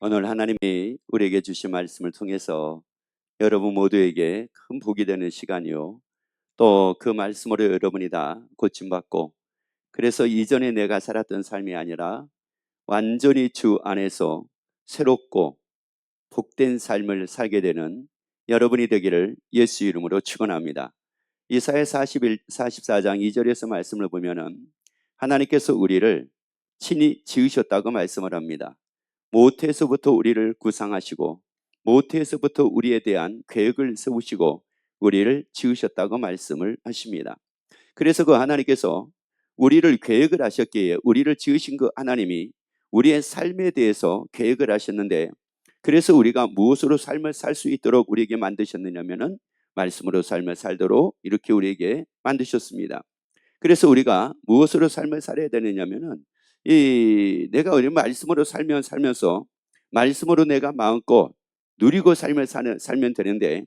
오늘 하나님이 우리에게 주신 말씀을 통해서 여러분 모두에게 큰 복이 되는 시간이요. 또 그 말씀으로 여러분이 다 고침받고, 그래서 이전에 내가 살았던 삶이 아니라 완전히 주 안에서 새롭고 복된 삶을 살게 되는 여러분이 되기를 예수 이름으로 축원합니다. 이사야 44장 2절에서 말씀을 보면은 하나님께서 우리를 친히 지으셨다고 말씀을 합니다. 모태에서부터 우리를 구상하시고 모태에서부터 우리에 대한 계획을 세우시고 우리를 지으셨다고 말씀을 하십니다. 그래서 그 하나님께서 우리를 계획을 하셨기에, 우리를 지으신 그 하나님이 우리의 삶에 대해서 계획을 하셨는데, 그래서 우리가 무엇으로 삶을 살 수 있도록 우리에게 만드셨느냐면은 말씀으로 삶을 살도록 이렇게 우리에게 만드셨습니다. 그래서 우리가 무엇으로 삶을 살아야 되느냐면은 내가 우리 말씀으로 살면서 말씀으로 내가 마음껏 누리고 살면 되는데,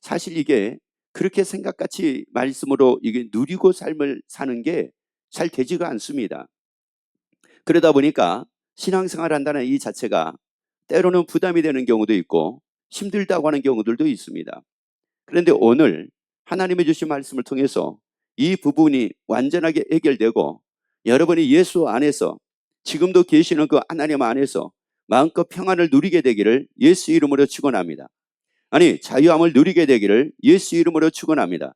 사실 이게 그렇게 생각같이 말씀으로 이게 누리고 삶을 사는 게 잘 되지가 않습니다. 그러다 보니까 신앙생활 한다는 이 자체가 때로는 부담이 되는 경우도 있고 힘들다고 하는 경우들도 있습니다. 그런데 오늘 하나님이 주신 말씀을 통해서 이 부분이 완전하게 해결되고, 여러분이 예수 안에서 지금도 계시는 그 하나님 안에서 마음껏 평안을 누리게 되기를 예수 이름으로 축원합니다. 아니, 자유함을 누리게 되기를 예수 이름으로 축원합니다.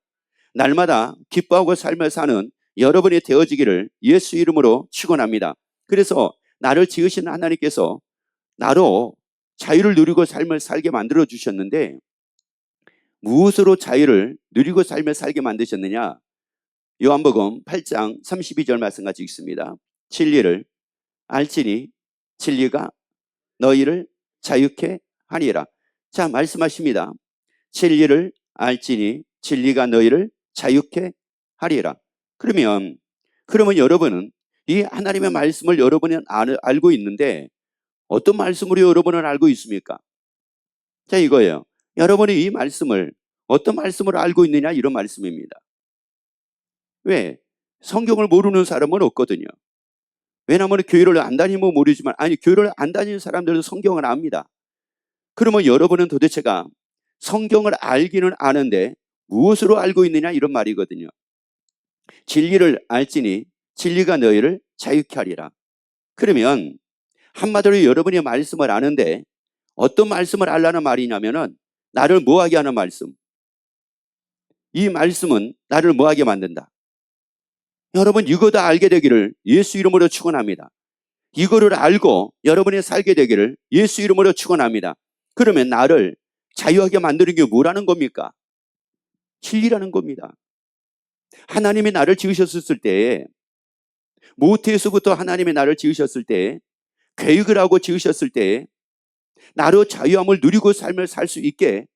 날마다 기뻐하고 삶을 사는 여러분이 되어지기를 예수 이름으로 축원합니다. 그래서 나를 지으신 하나님께서 나로 자유를 누리고 삶을 살게 만들어 주셨는데, 무엇으로 자유를 누리고 삶을 살게 만드셨느냐? 요한복음 8장 32절 말씀 같이 읽습니다. 진리를 알지니 진리가 너희를 자유케 하리라. 자, 말씀하십니다. 진리를 알지니 진리가 너희를 자유케 하리라. 그러면 여러분은 이 하나님의 말씀을 여러분은 알고 있는데, 어떤 말씀으로 여러분은 알고 있습니까? 자, 이거예요. 여러분이 이 말씀을 어떤 말씀으로 알고 있느냐, 이런 말씀입니다. 왜? 성경을 모르는 사람은 없거든요. 왜냐하면 교회를 안 다니면 모르지만, 교회를 안 다니는 사람들도 성경을 압니다. 그러면 여러분은 도대체가 성경을 알기는 아는데 무엇으로 알고 있느냐, 이런 말이거든요. 진리를 알지니 진리가 너희를 자유케 하리라. 그러면 한마디로 여러분이 말씀을 아는데 어떤 말씀을 알라는 말이냐면은 나를 뭐하게 하는 말씀. 이 말씀은 나를 뭐하게 만든다. 여러분, 이거 다 알게 되기를 예수 이름으로 축원합니다. 이거를 알고 여러분이 살게 되기를 예수 이름으로 축원합니다. 그러면 나를 자유하게 만드는 게 뭐라는 겁니까? 진리라는 겁니다. 하나님이 나를 지으셨을 때, 모태에서부터 하나님이 나를 지으셨을 때, 계획을 하고 지으셨을 때 나로 자유함을 누리고 삶을 살 수 있게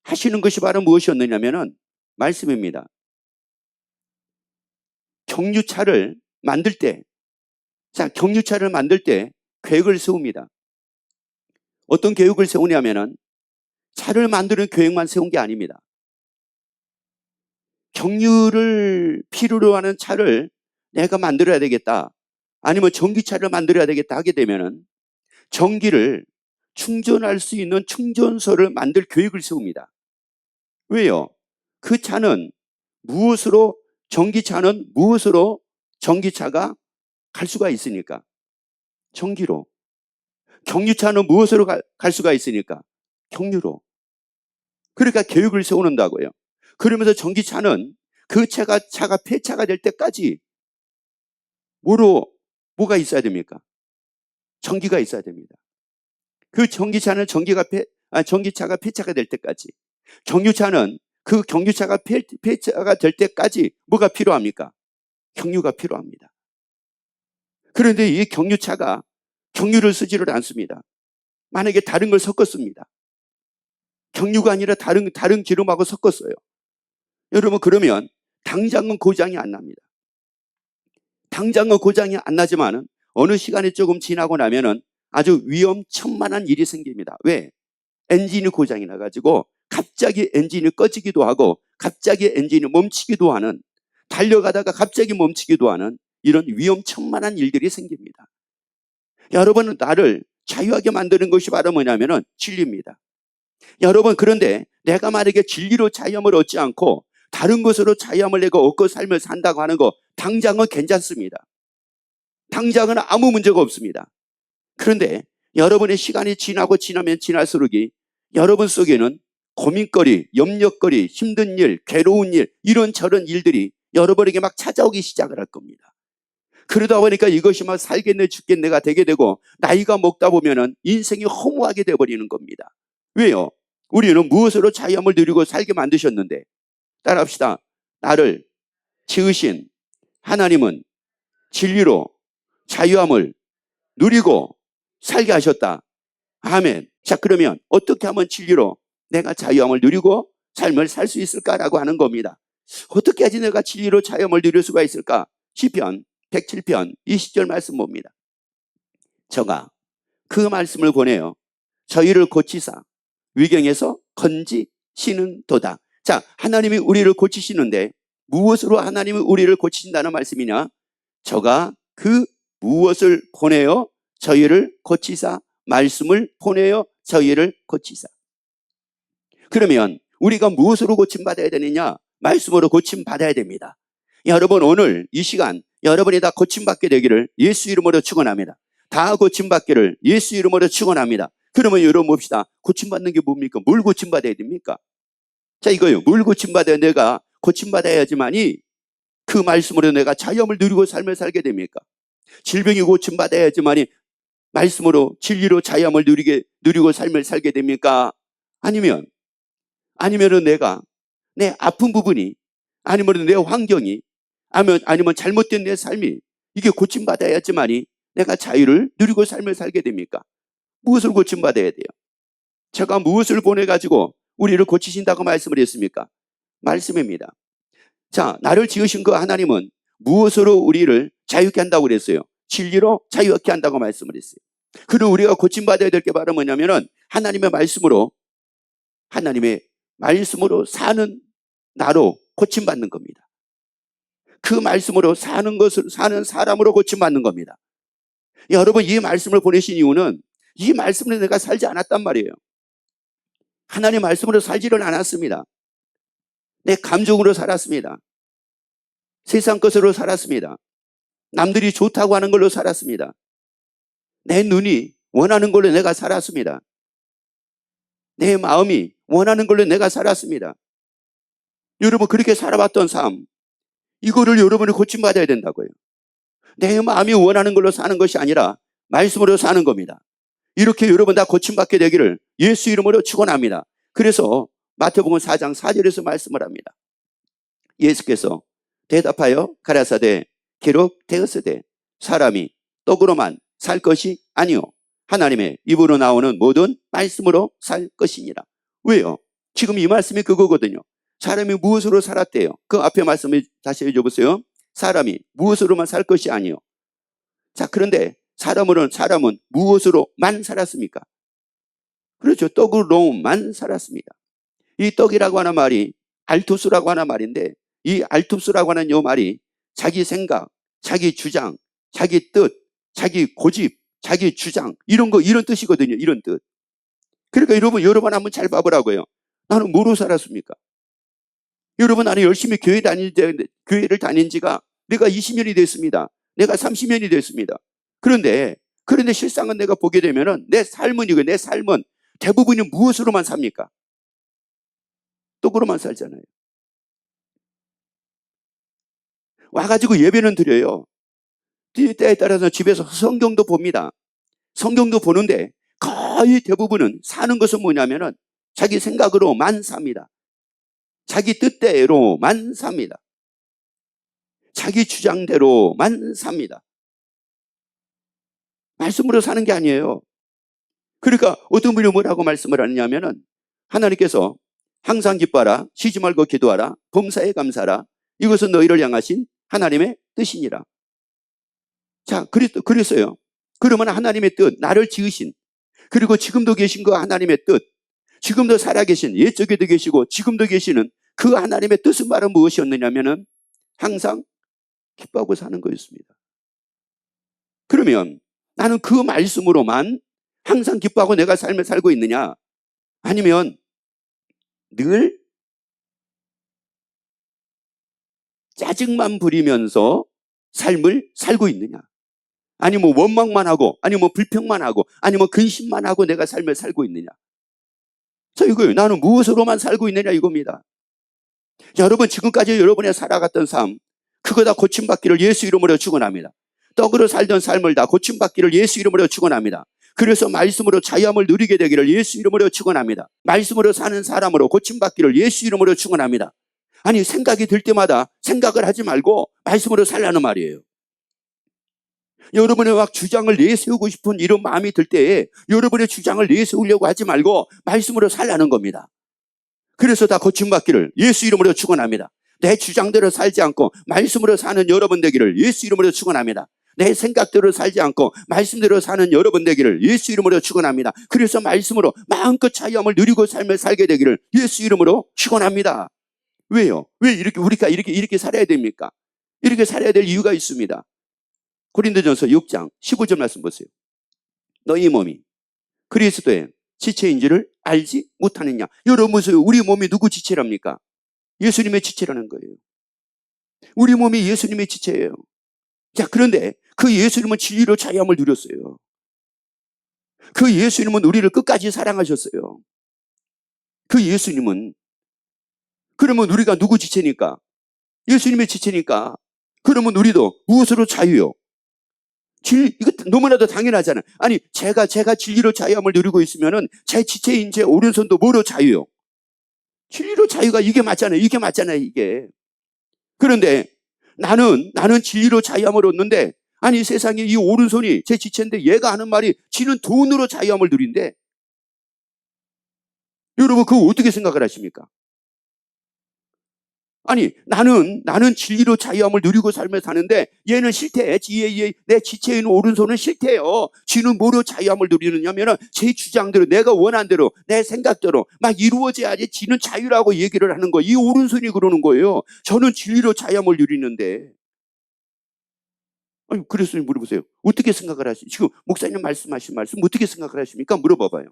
하시는 것이 바로 무엇이었느냐면은 말씀입니다. 경유차를 만들 때, 경유차를 만들 때 계획을 세웁니다. 어떤 계획을 세우냐면은 차를 만드는 계획만 세운 게 아닙니다. 경유를 필요로 하는 차를 내가 만들어야 되겠다, 아니면 전기차를 만들어야 되겠다 하게 되면은 전기를 충전할 수 있는 충전소를 만들 계획을 세웁니다. 왜요? 그 차는 전기차는 무엇으로 전기차가 갈 수가 있으니까? 전기로. 경유차는 무엇으로 갈 수가 있으니까? 경유로. 그러니까 계획을 세우는다고요. 그러면서 전기차는 그 차가 폐차가 될 때까지 뭐가 있어야 됩니까? 전기가 있어야 됩니다. 그 전기차는 전기차가 폐차가 될 때까지, 경유차는 그 경유차가 폐차가 될 때까지 뭐가 필요합니까? 경유가 필요합니다. 그런데 이 경유차가 경유를 쓰지를 않습니다. 만약에 다른 걸 섞었습니다. 경유가 아니라 다른 기름하고 섞었어요. 여러분, 그러면 당장은 고장이 안 납니다. 당장은 고장이 안 나지만은 어느 시간이 조금 지나고 나면은 아주 위험천만한 일이 생깁니다. 왜? 엔진이 고장이 나가지고 갑자기 엔진이 꺼지기도 하고 갑자기 엔진이 멈추기도 하는, 달려가다가 갑자기 멈추기도 하는 이런 위험천만한 일들이 생깁니다. 여러분은 나를 자유하게 만드는 것이 바로 뭐냐면은 진리입니다. 여러분, 그런데 내가 만약에 진리로 자유함을 얻지 않고 다른 것으로 자유함을 내가 얻고 삶을 산다고 하는 거 당장은 괜찮습니다. 당장은 아무 문제가 없습니다. 그런데 여러분의 시간이 지나면 지날수록이 여러분 속에는 고민거리, 염려거리, 힘든 일, 괴로운 일, 이런저런 일들이 여러분에게 막 찾아오기 시작을 할 겁니다. 그러다 보니까 이것이 막 살겠네 죽겠네가 되게 되고 나이가 먹다 보면은 인생이 허무하게 되어버리는 겁니다. 왜요? 우리는 무엇으로 자유함을 누리고 살게 만드셨는데, 따라합시다. 나를 지으신 하나님은 진리로 자유함을 누리고 살게 하셨다. 아멘. 자, 그러면 어떻게 하면 진리로 내가 자유함을 누리고 삶을 살 수 있을까라고 하는 겁니다. 어떻게 하지 내가 진리로 자유함을 누릴 수가 있을까? 시편 107편 20절 말씀 봅니다. 저가 그 말씀을 보내요 저희를 고치사 위경에서 건지시는 도다. 자, 하나님이 우리를 고치시는데 무엇으로 하나님이 우리를 고치신다는 말씀이냐? 저가 그 무엇을 보내요 저희를 고치사, 말씀을 보내요 저희를 고치사. 그러면 우리가 무엇으로 고침받아야 되느냐? 말씀으로 고침받아야 됩니다. 여러분, 오늘 이 시간 여러분이 다 고침받게 되기를 예수 이름으로 축원합니다. 다 고침받기를 예수 이름으로 축원합니다. 그러면 여러분 봅시다. 고침받는 게 뭡니까? 뭘 고침받아야 됩니까? 자, 이거요. 뭘 고침받아야 내가 고침받아야지만이 그 말씀으로 내가 자유함을 누리고 삶을 살게 됩니까? 질병이 고침받아야지만이 말씀으로 진리로 자유함을 누리고 삶을 살게 됩니까? 아니면은 내가 내 아픈 부분이 아니면 내 환경이 아니면 잘못된 내 삶이 이게 고침받아야지만이 내가 자유를 누리고 삶을 살게 됩니까? 무엇을 고침받아야 돼요? 제가 무엇을 보내가지고 우리를 고치신다고 말씀을 했습니까? 말씀입니다. 자, 나를 지으신 그 하나님은 무엇으로 우리를 자유케 한다고 그랬어요? 진리로 자유케 한다고 말씀을 했어요. 그리고 우리가 고침받아야 될 게 바로 뭐냐면은 하나님의 말씀으로 사는 나로 고침받는 겁니다. 그 말씀으로 사는 사람으로 고침받는 겁니다. 여러분, 이 말씀을 보내신 이유는 이 말씀으로 내가 살지 않았단 말이에요. 하나님 말씀으로 살지를 않았습니다. 내 감정으로 살았습니다. 세상 것으로 살았습니다. 남들이 좋다고 하는 걸로 살았습니다. 내 눈이 원하는 걸로 내가 살았습니다. 내 마음이 원하는 걸로 내가 살았습니다. 여러분, 그렇게 살아왔던 삶, 이거를 여러분이 고침받아야 된다고요. 내 마음이 원하는 걸로 사는 것이 아니라 말씀으로 사는 겁니다. 이렇게 여러분 다 고침받게 되기를 예수 이름으로 축원합니다. 그래서 마태복음 4장 4절에서 말씀을 합니다. 예수께서 대답하여 가라사대 기록되었으되 사람이 떡으로만 살 것이 아니요 하나님의 입으로 나오는 모든 말씀으로 살 것이니라. 왜요? 지금 이 말씀이 그거거든요. 사람이 무엇으로 살았대요? 그 앞에 말씀을 다시 읽어보세요. 사람이 무엇으로만 살 것이 아니요. 자, 그런데 사람은 무엇으로만 살았습니까? 그렇죠. 떡으로만 살았습니다. 이 떡이라고 하는 말이 알투스라고 하는 말인데, 이 알투스라고 하는 이 말이 자기 생각, 자기 주장, 자기 뜻, 자기 고집, 자기 주장, 이런 뜻이거든요. 이런 뜻. 그러니까 여러분 한번 잘 봐보라고요. 나는 뭐로 살았습니까? 여러분, 나는 열심히 교회를 다닌 지가 내가 20년이 됐습니다. 내가 30년이 됐습니다. 그런데 실상은 내가 보게 되면은 내 삶은 대부분이 무엇으로만 삽니까? 떡으로만 살잖아요. 와가지고 예배는 드려요. 때에 따라서 집에서 성경도 봅니다. 성경도 보는데 거의 대부분은 사는 것은 뭐냐면은 자기 생각으로만 삽니다. 자기 뜻대로만 삽니다. 자기 주장대로만 삽니다. 말씀으로 사는 게 아니에요. 그러니까 어떤 분이 뭐라고 말씀을 하느냐면은 하나님께서 항상 기뻐하라, 쉬지 말고 기도하라, 범사에 감사하라, 이것은 너희를 향하신 하나님의 뜻이니라. 자, 그랬어요. 그러면 하나님의 뜻, 나를 지으신, 그리고 지금도 계신 그 하나님의 뜻, 지금도 살아계신, 옛적에도 계시고 지금도 계시는 그 하나님의 뜻은 바로 무엇이었느냐면은 항상 기뻐하고 사는 거였습니다. 그러면 나는 그 말씀으로만 항상 기뻐하고 내가 삶을 살고 있느냐? 아니면 늘 짜증만 부리면서 삶을 살고 있느냐? 아니면 원망만 하고, 아니면 불평만 하고, 아니면 근심만 하고 내가 삶을 살고 있느냐? 자, 이거예요. 나는 무엇으로만 살고 있느냐 이겁니다. 자, 여러분, 지금까지 여러분의 살아갔던 삶, 그거 다 고침받기를 예수 이름으로 축원합니다. 떡으로 살던 삶을 다 고침받기를 예수 이름으로 축원합니다. 그래서 말씀으로 자유함을 누리게 되기를 예수 이름으로 축원합니다. 말씀으로 사는 사람으로 고침받기를 예수 이름으로 축원합니다. 아니, 생각이 들 때마다 생각을 하지 말고 말씀으로 살라는 말이에요. 여러분의 막 주장을 내세우고 싶은 이런 마음이 들 때에 여러분의 주장을 내세우려고 하지 말고 말씀으로 살라는 겁니다. 그래서 다 고침받기를 예수 이름으로 축원합니다. 내 주장대로 살지 않고 말씀으로 사는 여러분 되기를 예수 이름으로 축원합니다. 내 생각대로 살지 않고 말씀대로 사는 여러분 되기를 예수 이름으로 축원합니다. 그래서 말씀으로 마음껏 자유함을 누리고 삶을 살게 되기를 예수 이름으로 축원합니다. 왜요? 왜 우리가 이렇게 살아야 됩니까? 이렇게 살아야 될 이유가 있습니다. 고린도전서 6장 15절 말씀 보세요. 너희 몸이 그리스도의 지체인지를 알지 못하느냐? 여러분 보세요. 우리 몸이 누구 지체랍니까? 예수님의 지체라는 거예요. 우리 몸이 예수님의 지체예요. 자, 그런데 그 예수님은 진리로 자유함을 누렸어요. 그 예수님은 우리를 끝까지 사랑하셨어요. 그 예수님은, 그러면 우리가 누구 지체니까? 예수님의 지체니까. 그러면 우리도 무엇으로 자유요? 이거 너무나도 당연하잖아요. 아니, 제가 진리로 자유함을 누리고 있으면은 제 지체인 제 오른손도 뭐로 자유요? 진리로 자유가 이게 맞잖아요. 이게. 그런데 나는 진리로 자유함을 얻는데, 아니, 세상에 이 오른손이 제 지체인데 얘가 하는 말이 지는 돈으로 자유함을 누린대. 여러분, 그거 어떻게 생각을 하십니까? 아니, 나는 진리로 자유함을 누리고 삶을 사는데 얘는 싫대. 내 지체에 있는 오른손은 싫대요. 지는 뭐로 자유함을 누리느냐면은 제 주장대로, 내가 원하는 대로, 내 생각대로 막 이루어져야지 지는 자유라고 얘기를 하는 거예요. 이 오른손이 그러는 거예요. 저는 진리로 자유함을 누리는데. 아니, 그래서 물어보세요. 어떻게 생각을 하십니까? 지금 목사님 말씀하신 말씀 어떻게 생각을 하십니까? 물어봐봐요.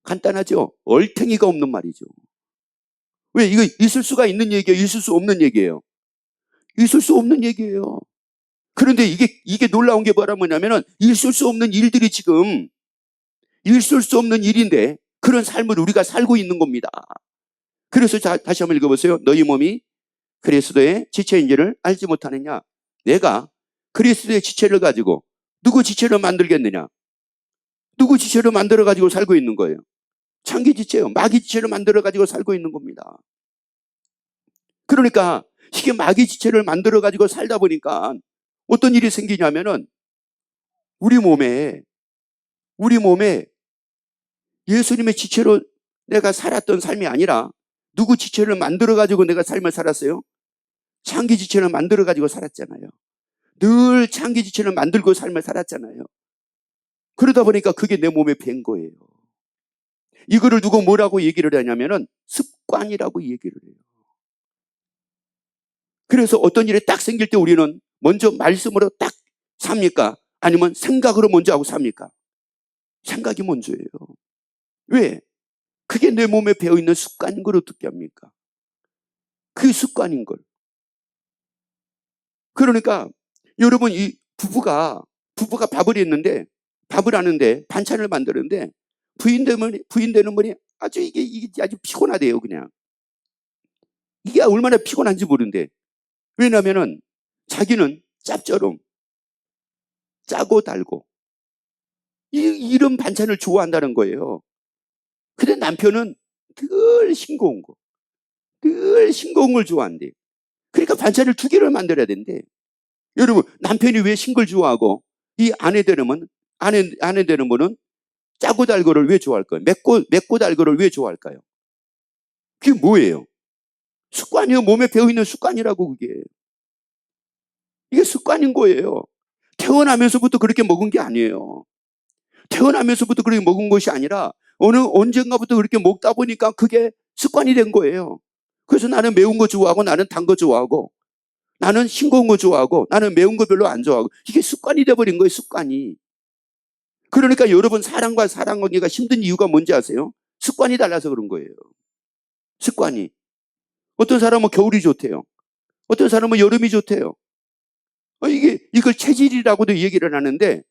간단하죠? 얼탱이가 없는 말이죠. 왜? 이거 있을 수가 있는 얘기예요? 있을 수 없는 얘기예요? 있을 수 없는 얘기예요. 그런데 이게 놀라운 게 뭐냐면은 있을 수 없는 일들이 지금 있을 수 없는 일인데 그런 삶을 우리가 살고 있는 겁니다. 그래서 다시 한번 읽어보세요. 너희 몸이 그리스도의 지체인지를 알지 못하느냐? 내가 그리스도의 지체를 가지고 누구 지체를 만들겠느냐? 누구 지체를 만들어 가지고 살고 있는 거예요? 창기 지체요. 마귀 지체를 만들어 가지고 살고 있는 겁니다. 그러니까 이게 마귀 지체를 만들어 가지고 살다 보니까 어떤 일이 생기냐면은 우리 몸에 예수님의 지체로 내가 살았던 삶이 아니라 누구 지체를 만들어 가지고 내가 삶을 살았어요? 창기 지체를 만들어 가지고 살았잖아요. 늘 창기 지체를 만들고 삶을 살았잖아요. 그러다 보니까 그게 내 몸에 밴 거예요. 이거를 두고 뭐라고 얘기를 하냐면은 습관이라고 얘기를 해요. 그래서 어떤 일이 딱 생길 때 우리는 먼저 말씀으로 딱 삽니까? 아니면 생각으로 먼저 하고 삽니까? 생각이 먼저예요. 왜? 그게 내 몸에 배어있는 습관인 걸 어떻게 합니까? 그게 습관인 걸. 그러니까 여러분, 이 부부가 밥을 했는데, 밥을 하는데 반찬을 만드는데 부인 되는 분이 이게 아주 피곤하대요. 그냥 이게 얼마나 피곤한지 모르는데, 왜냐면은 자기는 짭조름, 짜고 달고 이런 반찬을 좋아한다는 거예요. 근데 남편은 늘 싱거운 걸 좋아한대. 그러니까 반찬을 2개를 만들어야 된대. 여러분, 남편이 왜 신 걸 좋아하고 이 아내 되는 분은 짜고 달고를 왜 좋아할까요? 맵고 달고를 왜 좋아할까요? 그게 뭐예요? 습관이요. 몸에 배어있는 습관이라고. 이게 습관인 거예요. 태어나면서부터 그렇게 먹은 게 아니에요. 태어나면서부터 그렇게 먹은 것이 아니라 언젠가부터 그렇게 먹다 보니까 그게 습관이 된 거예요. 그래서 나는 매운 거 좋아하고, 나는 단 거 좋아하고, 나는 싱거운 거 좋아하고, 나는 매운 거 별로 안 좋아하고, 이게 습관이 돼버린 거예요. 습관이. 그러니까 여러분 사랑과 사랑 관계가 힘든 이유가 뭔지 아세요? 습관이 달라서 그런 거예요. 습관이. 어떤 사람은 겨울이 좋대요. 어떤 사람은 여름이 좋대요. 이걸 체질이라고도 얘기를 하는데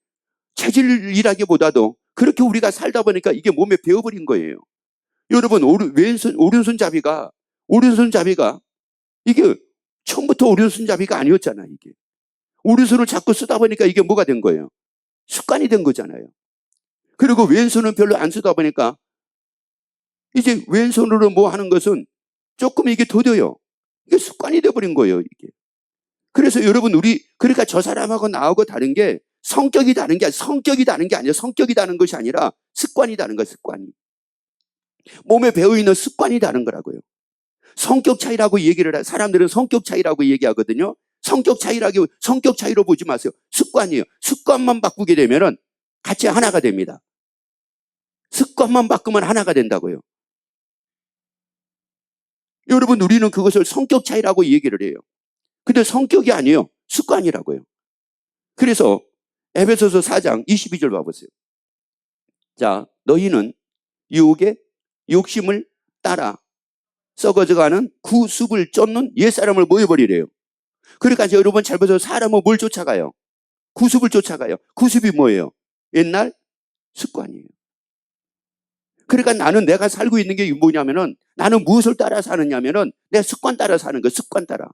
체질이라기보다도 그렇게 우리가 살다 보니까 이게 몸에 배어버린 거예요. 여러분 오른손잡이가 이게 처음부터 오른손잡이가 아니었잖아요. 이게 오른손을 자꾸 쓰다 보니까 이게 뭐가 된 거예요? 습관이 된 거잖아요. 그리고 왼손은 별로 안 쓰다 보니까 이제 왼손으로 뭐 하는 것은 조금 이게 더뎌요. 이게 습관이 돼버린 거예요. 이게. 그래서 여러분 그러니까 저 사람하고 나하고 다른 게 성격이 다른 게 아니라 성격이 다른 것이 아니라 습관이 다른 거예요. 습관이. 몸에 배어있는 습관이 다른 거라고요. 성격 차이라고 사람들은 성격 차이라고 얘기하거든요. 성격 차이로 보지 마세요. 습관이에요. 습관만 바꾸게 되면은 같이 하나가 됩니다. 습관만 바꾸면 하나가 된다고요. 여러분 우리는 그것을 성격 차이라고 얘기를 해요. 근데 성격이 아니에요. 습관이라고요. 그래서 에베소서 4장 22절 봐보세요. 자, 너희는 유혹의 욕심을 따라 썩어져가는 구습을 쫓는 옛사람을 모여버리래요. 그러니까 여러분 잘 보세요. 사람은 뭘 쫓아가요? 구습을 쫓아가요. 구습이 뭐예요? 옛날 습관이에요. 그러니까 나는 내가 살고 있는 게 뭐냐면은 나는 무엇을 따라 사느냐면은 내 습관 따라 사는 거예요. 습관 따라.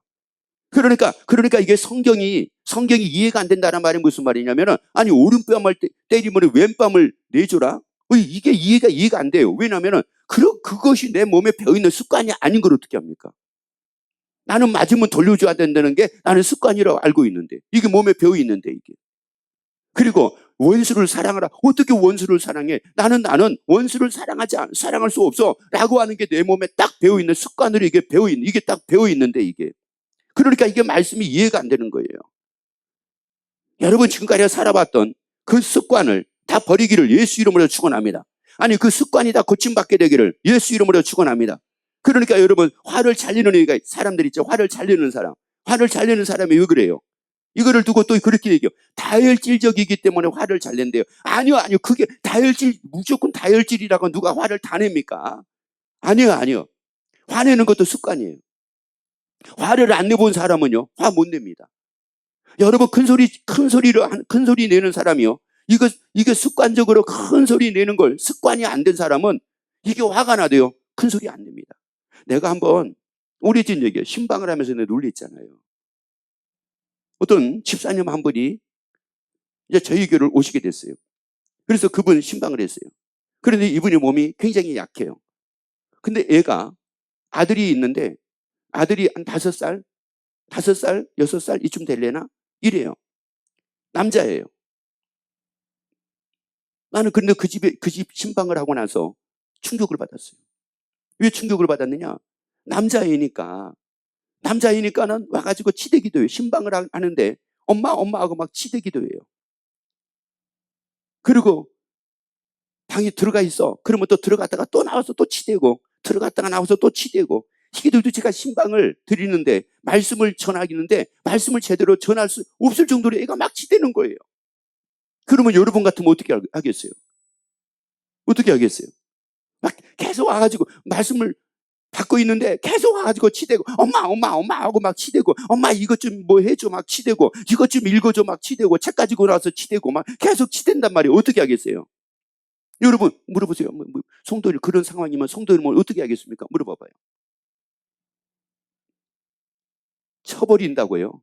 그러니까 이게 성경이 이해가 안 된다는 말이 무슨 말이냐면은 아니 오른뺨을 때리면 왼뺨을 내줘라. 이게 이해가 안 돼요. 왜냐면은 그것이 내 몸에 배어 있는 습관이 아닌 걸 어떻게 합니까? 나는 맞으면 돌려줘야 된다는 게 나는 습관이라고 알고 있는데 이게 몸에 배어 있는데 이게. 그리고 원수를 사랑하라. 어떻게 원수를 사랑해? 나는 원수를 사랑할 수 없어라고 하는 게 내 몸에 딱 배어 있는 습관으로 이게 딱 배어 있는데 이게. 그러니까 이게 말씀이 이해가 안 되는 거예요. 여러분 지금까지 살아봤던 그 습관을 다 버리기를 예수 이름으로 축원합니다. 아니 그 습관이 다 고침받게 되기를 예수 이름으로 축원합니다. 그러니까 여러분 화를 잘 내는 사람들 있죠. 화를 잘 내는 사람이 왜 그래요? 이거를 두고 또 그렇게 얘기해요. 다혈질적이기 때문에 화를 잘 낸대요. 아니요. 그게 무조건 다혈질이라고 누가 화를 다 냅니까? 아니요. 화내는 것도 습관이에요. 화를 안 내본 사람은요, 화 못 냅니다. 여러분 큰 소리 내는 사람이요. 이게 습관적으로 큰 소리 내는 걸 습관이 안 된 사람은 이게 화가 나도요. 큰 소리 안 냅니다. 내가 한번 오래전 얘기예요. 신방을 하면서 내가 놀랬잖아요. 어떤 집사님 한 분이 이제 저희 교회를 오시게 됐어요. 그래서 그분 신방을 했어요. 그런데 이분의 몸이 굉장히 약해요. 근데 아들이 있는데 아들이 한 5살, 6살 이쯤 되려나? 이래요. 남자예요. 나는 근데 그 집 신방을 하고 나서 충격을 받았어요. 왜 충격을 받았느냐? 남자이니까는 와가지고 치대기도 해요. 신방을 하는데 엄마하고 막 치대기도 해요. 그리고 방에 들어가 있어. 그러면 또 들어갔다가 또 나와서 또 치대고 들어갔다가 나와서 또 치대고 이게 도대체가 신방을 드리는데 말씀을 전하기는데 말씀을 제대로 전할 수 없을 정도로 애가 막 치대는 거예요. 그러면 여러분 같으면 어떻게 하겠어요? 어떻게 하겠어요? 막 계속 와가지고 말씀을 받고 있는데 계속 와가지고 치대고 엄마 하고 막 치대고 엄마 이것 좀 뭐 해줘 막 치대고 이것 좀 읽어줘 막 치대고 책 가지고 나와서 치대고 막 계속 치댄단 말이에요. 어떻게 하겠어요? 여러분 물어보세요. 성도들 그런 상황이면 성도들 뭐 어떻게 하겠습니까? 물어봐봐요. 쳐버린다고요?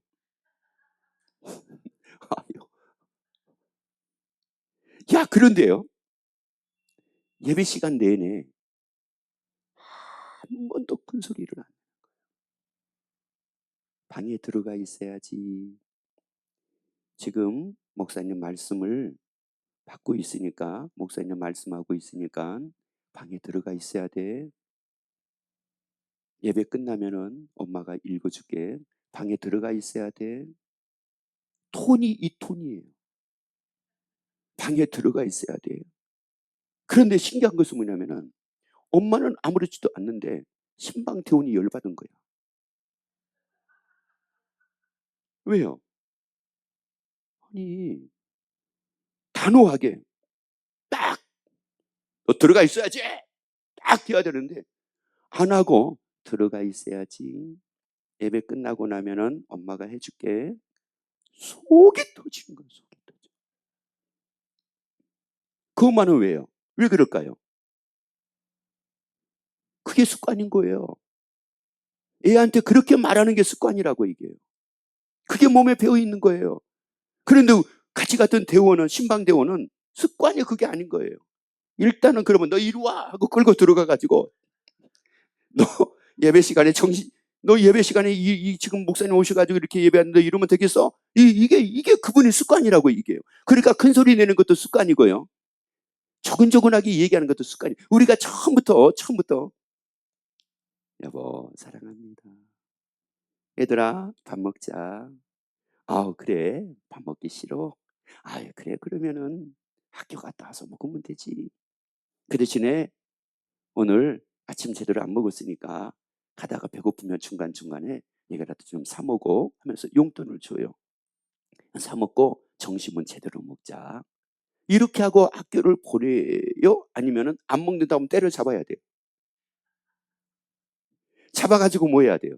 야 그런데요. 예배 시간 내내 한 번도 큰 소리를 안 해요. 방에 들어가 있어야지. 지금 목사님 말씀을 받고 있으니까 목사님 말씀하고 있으니까 방에 들어가 있어야 돼. 예배 끝나면은 엄마가 읽어줄게. 방에 들어가 있어야 돼. 톤이 이 톤이에요. 방에 들어가 있어야 돼. 그런데 신기한 것은 뭐냐면은 엄마는 아무렇지도 않는데 신방 대원이 열받은 거야. 왜요? 아니 단호하게 너 들어가 있어야지. 딱 해야 되는데 안 하고 들어가 있어야지. 예배 끝나고 나면은 엄마가 해줄게. 속이 터지는 거예요. 속이 터져. 그 엄마는 왜요? 왜 그럴까요? 그게 습관인 거예요. 애한테 그렇게 말하는 게 습관이라고 이게요. 그게 몸에 배어 있는 거예요. 그런데 같이 갔던 대원은 신방대원은 습관이 그게 아닌 거예요. 일단은 그러면 너 이리 와 하고 끌고 들어가 가지고 너 예배 시간에 너 예배 시간에 지금 목사님 오셔가지고 이렇게 예배하는데 이러면 되겠어? 이게 그분의 습관이라고 이게요. 그러니까 큰 소리 내는 것도 습관이고요. 조근조근하게 얘기하는 것도 습관이. 우리가 처음부터 여보 사랑합니다. 얘들아 밥 먹자. 아우 그래 밥 먹기 싫어. 아유 그래 그러면은 학교 갔다 와서 먹으면 되지. 그 대신에 오늘 아침 제대로 안 먹었으니까 가다가 배고프면 중간중간에 이거라도 좀 사 먹어 하면서 용돈을 줘요. 사 먹고 점심은 제대로 먹자. 이렇게 하고 학교를 보내요? 아니면은 안 먹는다 하면 때려 잡아야 돼요. 잡아가지고 뭐 해야 돼요?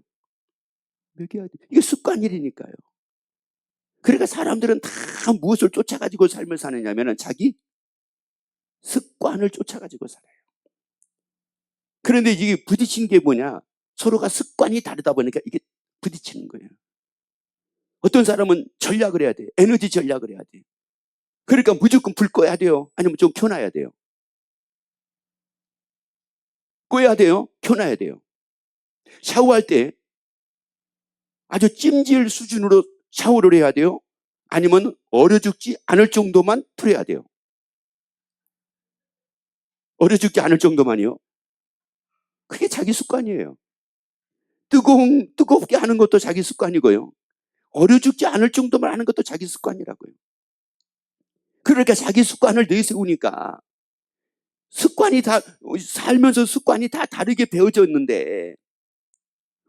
먹여야 돼요. 이게 습관일이니까요. 그러니까 사람들은 다 무엇을 쫓아가지고 삶을 사느냐면은 자기 습관을 쫓아가지고 살아요. 그런데 이게 부딪힌 게 뭐냐? 서로가 습관이 다르다 보니까 이게 부딪히는 거예요. 어떤 사람은 전략을 해야 돼요. 에너지 전략을 해야 돼요. 그러니까 무조건 불 꺼야 돼요. 아니면 좀 켜놔야 돼요. 꺼야 돼요. 켜놔야 돼요. 샤워할 때 아주 찜질 수준으로 샤워를 해야 돼요. 아니면 얼어 죽지 않을 정도만 틀어야 돼요. 얼어 죽지 않을 정도만이요. 그게 자기 습관이에요. 뜨겁게 하는 것도 자기 습관이고요. 얼어 죽지 않을 정도만 하는 것도 자기 습관이라고요. 그러니까 자기 습관을 내세우니까 살면서 습관이 다 다르게 배워졌는데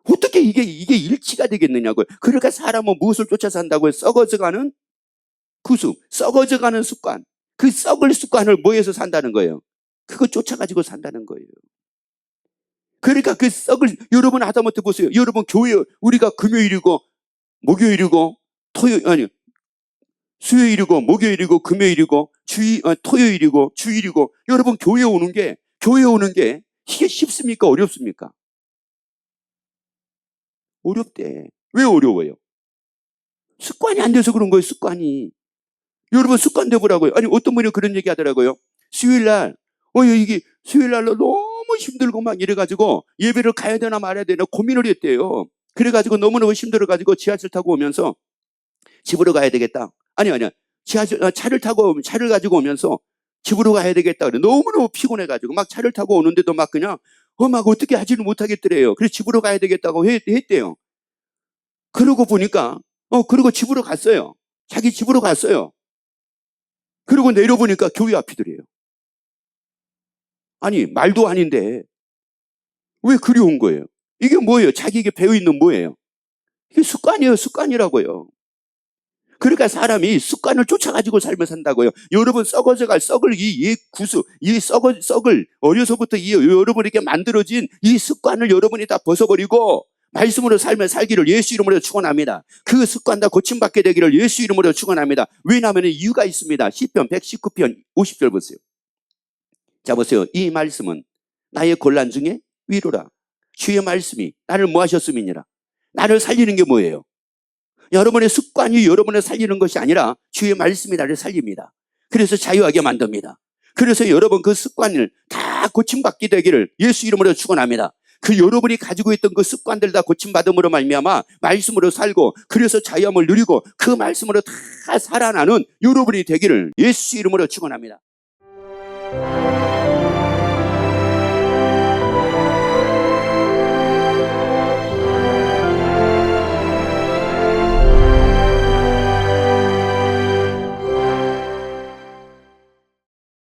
어떻게 이게 일치가 되겠느냐고요. 그러니까 사람은 무엇을 쫓아 산다고요? 썩어져가는 구습, 썩어져가는 습관. 그 썩을 습관을 뭐해서 산다는 거예요? 그거 쫓아가지고 산다는 거예요. 그러니까 그 썩을 여러분 하다못해 보세요. 여러분 교회 우리가 금요일이고 목요일이고 수요일이고 목요일이고 금요일이고 토요일이고 주일이고 여러분 교회 오는 게 이게 쉽습니까? 어렵습니까? 어렵대. 왜 어려워요? 습관이 안 돼서 그런 거예요. 습관이. 여러분 습관 돼보라고요. 아니 어떤 분이 그런 얘기 하더라고요. 수요일날 이게 수요일날로 너무 힘들고 막 이래가지고 예배를 가야 되나 말아야 되나 고민을 했대요. 그래가지고 너무너무 힘들어가지고 지하철 타고 오면서 집으로 가야 되겠다. 아니야. 차를 가지고 오면서 집으로 가야 되겠다. 그래. 너무너무 피곤해가지고 막 차를 타고 오는데도 막 그냥 막 어떻게 하지를 못하겠더래요. 그래서 집으로 가야 되겠다고 했대요. 그러고 보니까 그리고 집으로 갔어요. 자기 집으로 갔어요. 그리고 내려보니까 교회 앞이더래요. 아니 말도 아닌데 왜 그리운 거예요? 이게 뭐예요? 자기에게 배어있는 뭐예요? 이게 습관이에요. 습관이라고요. 그러니까 사람이 습관을 쫓아가지고 삶을 산다고요. 여러분 썩어져갈 썩을 썩을 어려서부터 여러분에게 만들어진 이 습관을 여러분이 다 벗어버리고 말씀으로 삶을 살기를 예수 이름으로 축원합니다. 그 습관 다 고침받게 되기를 예수 이름으로 축원합니다. 왜냐하면 이유가 있습니다. 시편 119편 50절 보세요. 자 보세요. 이 말씀은 나의 곤란 중에 위로라. 주의 말씀이 나를 뭐 하셨음이니라. 나를 살리는 게 뭐예요? 여러분의 습관이 여러분을 살리는 것이 아니라 주의 말씀이 나를 살립니다. 그래서 자유하게 만듭니다. 그래서 여러분 그 습관을 다 고침받게 되기를 예수 이름으로 축원합니다. 그 여러분이 가지고 있던 그 습관들 다 고침받음으로 말미암아 말씀으로 살고 그래서 자유함을 누리고 그 말씀으로 다 살아나는 여러분이 되기를 예수 이름으로 축원합니다.